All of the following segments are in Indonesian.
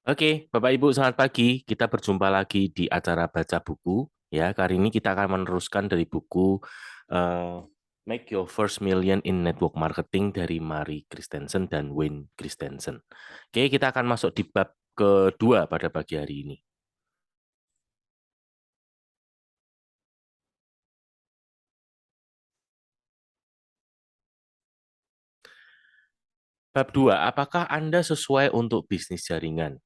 Oke, Bapak Ibu, selamat pagi. Kita berjumpa lagi di acara baca buku. Ya, kali ini kita akan meneruskan dari buku eh, Make Your First Million in Network Marketing dari Mari Christensen dan Wayne Christensen. Oke, kita akan masuk di bab kedua pada pagi hari ini. Bab 2, apakah Anda sesuai untuk bisnis jaringan?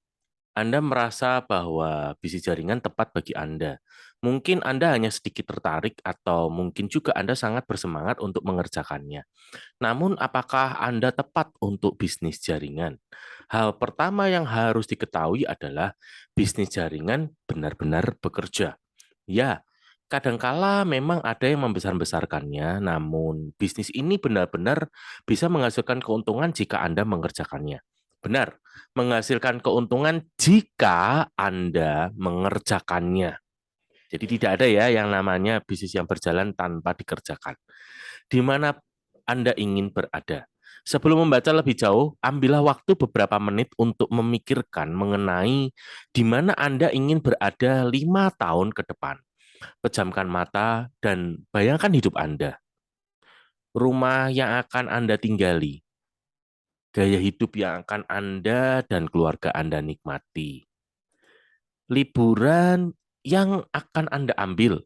Anda merasa bahwa bisnis jaringan tepat bagi Anda. Mungkin Anda hanya sedikit tertarik atau mungkin juga Anda sangat bersemangat untuk mengerjakannya. Namun, apakah Anda tepat untuk bisnis jaringan? Hal pertama yang harus diketahui adalah bisnis jaringan benar-benar bekerja. Ya, kadangkala memang ada yang membesar-besarkannya, namun bisnis ini benar-benar bisa menghasilkan keuntungan jika Anda mengerjakannya. Benar, menghasilkan keuntungan jika Anda mengerjakannya. Jadi tidak ada ya yang namanya bisnis yang berjalan tanpa dikerjakan. Di mana Anda ingin berada. Sebelum membaca lebih jauh, ambillah waktu beberapa menit untuk memikirkan mengenai di mana Anda ingin berada 5 tahun ke depan. Pejamkan mata dan bayangkan hidup Anda. Rumah yang akan Anda tinggali, gaya hidup yang akan Anda dan keluarga Anda nikmati, liburan yang akan Anda ambil,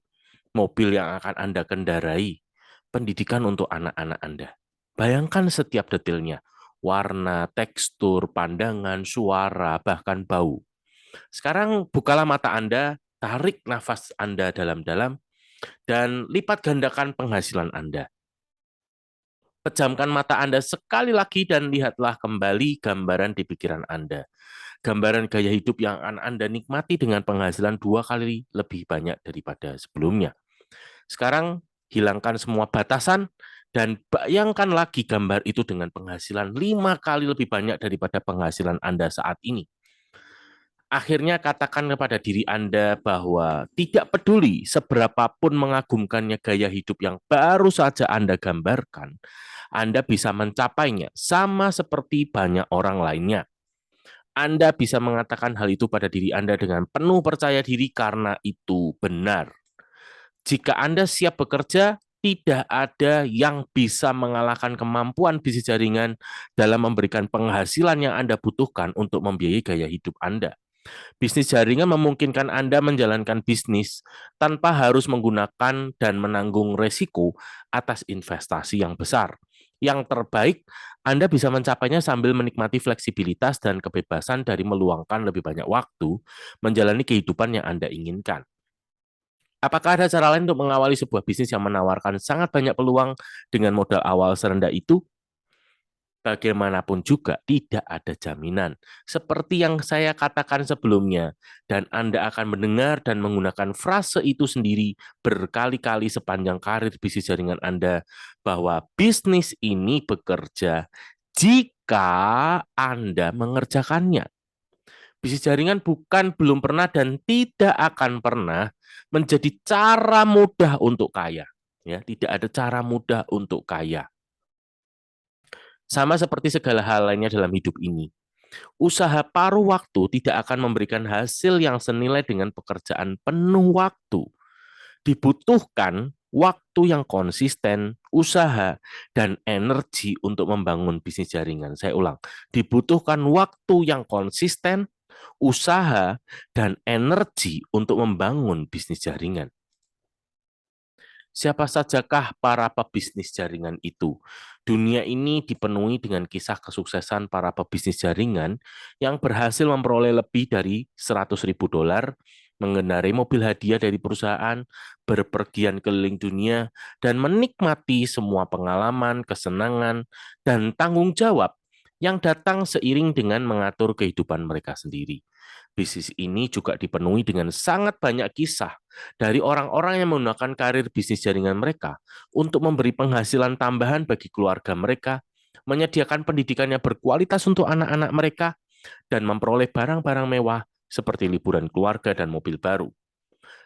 mobil yang akan Anda kendarai, pendidikan untuk anak-anak Anda. Bayangkan setiap detailnya, warna, tekstur, pandangan, suara, bahkan bau. Sekarang bukalah mata Anda, tarik nafas Anda dalam-dalam, dan lipat gandakan penghasilan Anda. Pejamkan mata Anda sekali lagi dan lihatlah kembali gambaran di pikiran Anda. Gambaran gaya hidup yang akan Anda nikmati dengan penghasilan 2 kali lebih banyak daripada sebelumnya. Sekarang hilangkan semua batasan dan bayangkan lagi gambar itu dengan penghasilan 5 kali lebih banyak daripada penghasilan Anda saat ini. Akhirnya katakan kepada diri Anda bahwa tidak peduli seberapapun mengagumkannya gaya hidup yang baru saja Anda gambarkan, Anda bisa mencapainya sama seperti banyak orang lainnya. Anda bisa mengatakan hal itu pada diri Anda dengan penuh percaya diri karena itu benar. Jika Anda siap bekerja, tidak ada yang bisa mengalahkan kemampuan bisnis jaringan dalam memberikan penghasilan yang Anda butuhkan untuk membiayai gaya hidup Anda. Bisnis jaringan memungkinkan Anda menjalankan bisnis tanpa harus menggunakan dan menanggung resiko atas investasi yang besar. Yang terbaik, Anda bisa mencapainya sambil menikmati fleksibilitas dan kebebasan dari meluangkan lebih banyak waktu menjalani kehidupan yang Anda inginkan. Apakah ada cara lain untuk mengawali sebuah bisnis yang menawarkan sangat banyak peluang dengan modal awal serendah itu? Bagaimanapun juga tidak ada jaminan. Seperti yang saya katakan sebelumnya, dan Anda akan mendengar dan menggunakan frase itu sendiri berkali-kali sepanjang karir bisnis jaringan Anda, bahwa bisnis ini bekerja jika Anda mengerjakannya. Bisnis jaringan bukan belum pernah dan tidak akan pernah menjadi cara mudah untuk kaya. Ya, tidak ada cara mudah untuk kaya. Sama seperti segala hal lainnya dalam hidup ini. Usaha paruh waktu tidak akan memberikan hasil yang senilai dengan pekerjaan penuh waktu. Dibutuhkan waktu yang konsisten, usaha, dan energi untuk membangun bisnis jaringan. Saya ulang, dibutuhkan waktu yang konsisten, usaha, dan energi untuk membangun bisnis jaringan. Siapa sajakah para pebisnis jaringan itu? Dunia ini dipenuhi dengan kisah kesuksesan para pebisnis jaringan yang berhasil memperoleh lebih dari $100.000, mengendarai mobil hadiah dari perusahaan, berpergian keliling dunia, dan menikmati semua pengalaman, kesenangan, dan tanggung jawab yang datang seiring dengan mengatur kehidupan mereka sendiri. Bisnis ini juga dipenuhi dengan sangat banyak kisah dari orang-orang yang menggunakan karir bisnis jaringan mereka untuk memberi penghasilan tambahan bagi keluarga mereka, menyediakan pendidikan yang berkualitas untuk anak-anak mereka, dan memperoleh barang-barang mewah seperti liburan keluarga dan mobil baru.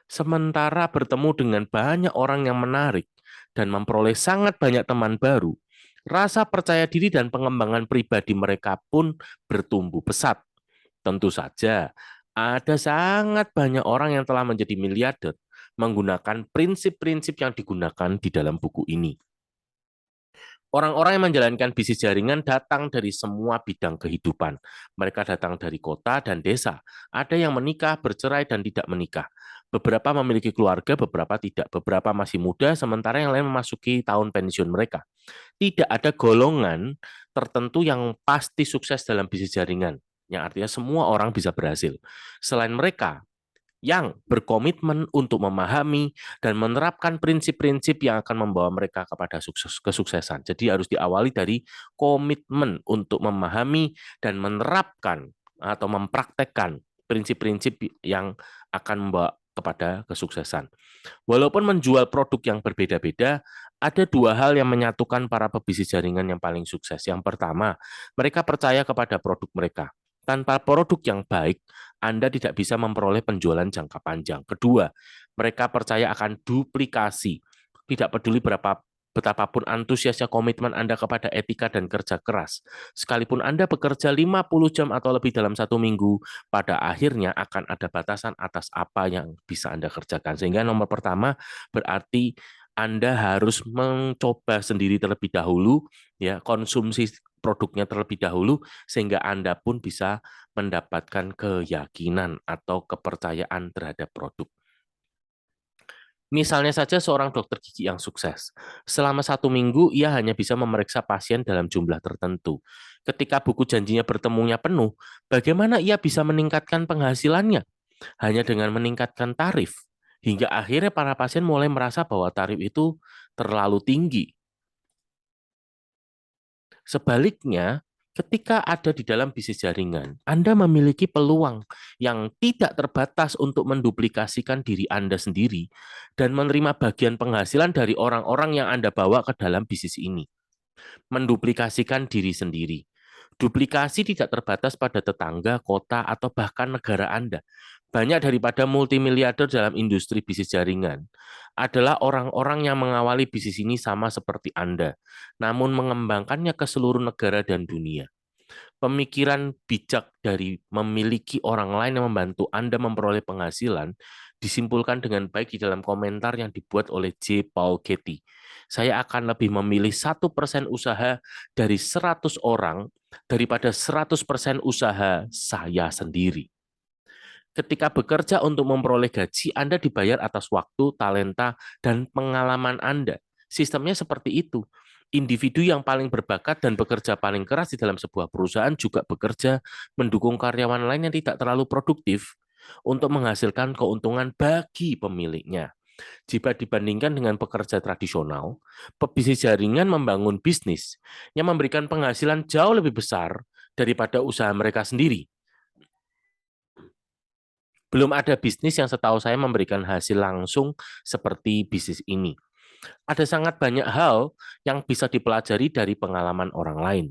Sementara bertemu dengan banyak orang yang menarik dan memperoleh sangat banyak teman baru, rasa percaya diri dan pengembangan pribadi mereka pun bertumbuh pesat. Tentu saja, ada sangat banyak orang yang telah menjadi miliarder menggunakan prinsip-prinsip yang digunakan di dalam buku ini. Orang-orang yang menjalankan bisnis jaringan datang dari semua bidang kehidupan. Mereka datang dari kota dan desa. Ada yang menikah, bercerai, dan tidak menikah. Beberapa memiliki keluarga, beberapa tidak. Beberapa masih muda, sementara yang lain memasuki tahun pensiun mereka. Tidak ada golongan tertentu yang pasti sukses dalam bisnis jaringan. Yang artinya semua orang bisa berhasil. Selain mereka, yang berkomitmen untuk memahami dan menerapkan prinsip-prinsip yang akan membawa mereka kepada kesuksesan. Jadi harus diawali dari komitmen untuk memahami dan menerapkan atau mempraktekkan prinsip-prinsip yang akan membawa kepada kesuksesan. Walaupun menjual produk yang berbeda-beda, ada dua hal yang menyatukan para pebisnis jaringan yang paling sukses. Yang pertama, mereka percaya kepada produk mereka. Tanpa produk yang baik, Anda tidak bisa memperoleh penjualan jangka panjang. Kedua, mereka percaya akan duplikasi. Tidak peduli betapapun antusiasnya komitmen Anda kepada etika dan kerja keras. Sekalipun Anda bekerja 50 jam atau lebih dalam satu minggu, pada akhirnya akan ada batasan atas apa yang bisa Anda kerjakan. Sehingga nomor pertama berarti Anda harus mencoba sendiri terlebih dahulu, ya, konsumsi produknya terlebih dahulu, sehingga Anda pun bisa mendapatkan keyakinan atau kepercayaan terhadap produk. Misalnya saja seorang dokter gigi yang sukses. Selama satu minggu, ia hanya bisa memeriksa pasien dalam jumlah tertentu. Ketika buku janjinya bertemunya penuh, bagaimana ia bisa meningkatkan penghasilannya? Hanya dengan meningkatkan tarif. Hingga akhirnya para pasien mulai merasa bahwa tarif itu terlalu tinggi. Sebaliknya, ketika ada di dalam bisnis jaringan, Anda memiliki peluang yang tidak terbatas untuk menduplikasikan diri Anda sendiri dan menerima bagian penghasilan dari orang-orang yang Anda bawa ke dalam bisnis ini. Menduplikasikan diri sendiri. Duplikasi tidak terbatas pada tetangga, kota, atau bahkan negara Anda. Banyak daripada multimiliarder dalam industri bisnis jaringan adalah orang-orang yang mengawali bisnis ini sama seperti Anda, namun mengembangkannya ke seluruh negara dan dunia. Pemikiran bijak dari memiliki orang lain yang membantu Anda memperoleh penghasilan disimpulkan dengan baik di dalam komentar yang dibuat oleh J. Paul Getty. Saya akan lebih memilih 1% usaha dari 100 orang daripada 100% usaha saya sendiri. Ketika bekerja untuk memperoleh gaji, Anda dibayar atas waktu, talenta, dan pengalaman Anda. Sistemnya seperti itu. Individu yang paling berbakat dan bekerja paling keras di dalam sebuah perusahaan juga bekerja mendukung karyawan lain yang tidak terlalu produktif untuk menghasilkan keuntungan bagi pemiliknya. Jika dibandingkan dengan pekerja tradisional, pebisnis jaringan membangun bisnis yang memberikan penghasilan jauh lebih besar daripada usaha mereka sendiri. Belum ada bisnis yang setahu saya memberikan hasil langsung seperti bisnis ini. Ada sangat banyak hal yang bisa dipelajari dari pengalaman orang lain.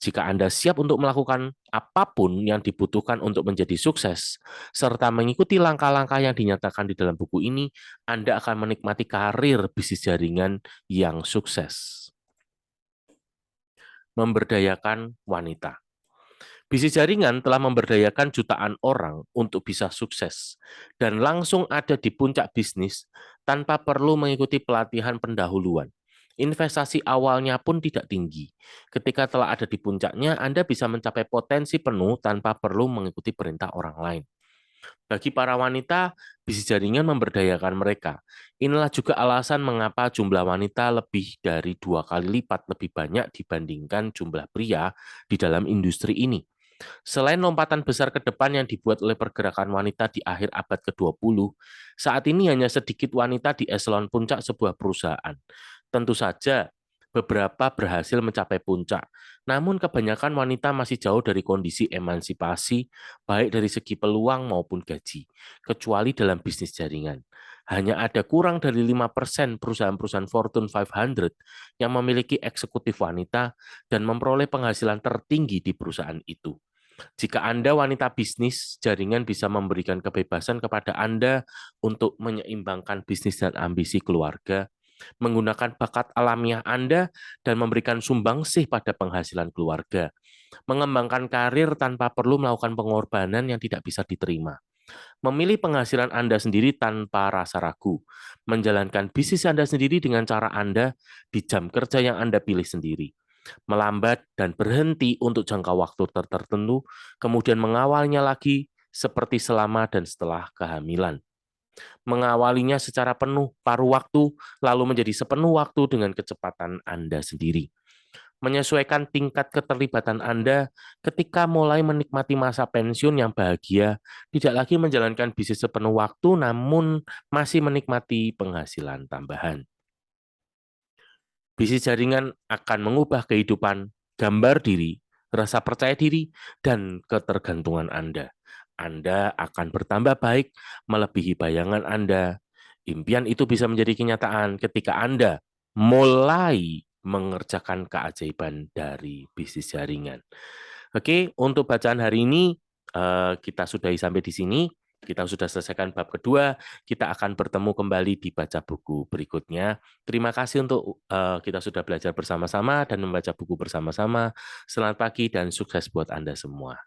Jika Anda siap untuk melakukan apapun yang dibutuhkan untuk menjadi sukses, serta mengikuti langkah-langkah yang dinyatakan di dalam buku ini, Anda akan menikmati karir bisnis jaringan yang sukses. Memberdayakan wanita. Bisnis jaringan telah memberdayakan jutaan orang untuk bisa sukses dan langsung ada di puncak bisnis tanpa perlu mengikuti pelatihan pendahuluan. Investasi awalnya pun tidak tinggi. Ketika telah ada di puncaknya, Anda bisa mencapai potensi penuh tanpa perlu mengikuti perintah orang lain. Bagi para wanita, bisnis jaringan memberdayakan mereka. Inilah juga alasan mengapa jumlah wanita lebih dari 2 kali lipat lebih banyak dibandingkan jumlah pria di dalam industri ini. Selain lompatan besar ke depan yang dibuat oleh pergerakan wanita di akhir abad ke-20, saat ini hanya sedikit wanita di eselon puncak sebuah perusahaan. Tentu saja, beberapa berhasil mencapai puncak, namun kebanyakan wanita masih jauh dari kondisi emansipasi, baik dari segi peluang maupun gaji, kecuali dalam bisnis jaringan. Hanya ada kurang dari 5% perusahaan-perusahaan Fortune 500 yang memiliki eksekutif wanita dan memperoleh penghasilan tertinggi di perusahaan itu. Jika Anda wanita bisnis, jaringan bisa memberikan kebebasan kepada Anda untuk menyeimbangkan bisnis dan ambisi keluarga, menggunakan bakat alamiah Anda, dan memberikan sumbangsih pada penghasilan keluarga. Mengembangkan karir tanpa perlu melakukan pengorbanan yang tidak bisa diterima. Memilih penghasilan Anda sendiri tanpa rasa ragu. Menjalankan bisnis Anda sendiri dengan cara Anda di jam kerja yang Anda pilih sendiri. Melambat dan berhenti untuk jangka waktu tertentu, kemudian mengawalnya lagi seperti selama dan setelah kehamilan. Mengawalinya secara penuh paruh waktu, lalu menjadi sepenuh waktu dengan kecepatan Anda sendiri. Menyesuaikan tingkat keterlibatan Anda ketika mulai menikmati masa pensiun yang bahagia, tidak lagi menjalankan bisnis sepenuh waktu, namun masih menikmati penghasilan tambahan. Bisnis jaringan akan mengubah kehidupan, gambar diri, rasa percaya diri, dan ketergantungan Anda. Anda akan bertambah baik melebihi bayangan Anda. Impian itu bisa menjadi kenyataan ketika Anda mulai mengerjakan keajaiban dari bisnis jaringan. Oke, untuk bacaan hari ini kita sudahi sampai di sini. Kita sudah selesaikan bab kedua. Kita akan bertemu kembali di baca buku berikutnya. Terima kasih untuk kita sudah belajar bersama-sama dan membaca buku bersama-sama. Selamat pagi dan sukses buat Anda semua.